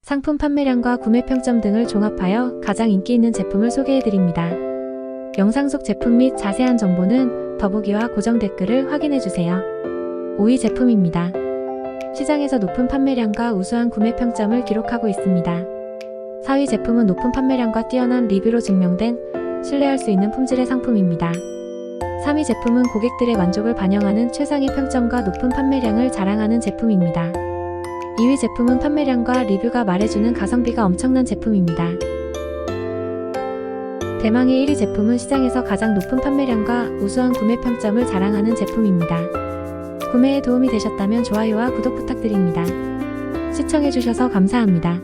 상품 판매량과 구매 평점 등을 종합하여 가장 인기 있는 제품을 소개해드립니다. 영상 속 제품 및 자세한 정보는 더보기와 고정 댓글을 확인해주세요. 5위 제품입니다. 시장에서 높은 판매량과 우수한 구매 평점을 기록하고 있습니다. 4위 제품은 높은 판매량과 뛰어난 리뷰로 증명된 신뢰할 수 있는 품질의 상품입니다. 3위 제품은 고객들의 만족을 반영하는 최상의 평점과 높은 판매량을 자랑하는 제품입니다. 2위 제품은 판매량과 리뷰가 말해주는 가성비가 엄청난 제품입니다. 대망의 1위 제품은 시장에서 가장 높은 판매량과 우수한 구매 평점을 자랑하는 제품입니다. 구매에 도움이 되셨다면 좋아요와 구독 부탁드립니다. 시청해주셔서 감사합니다.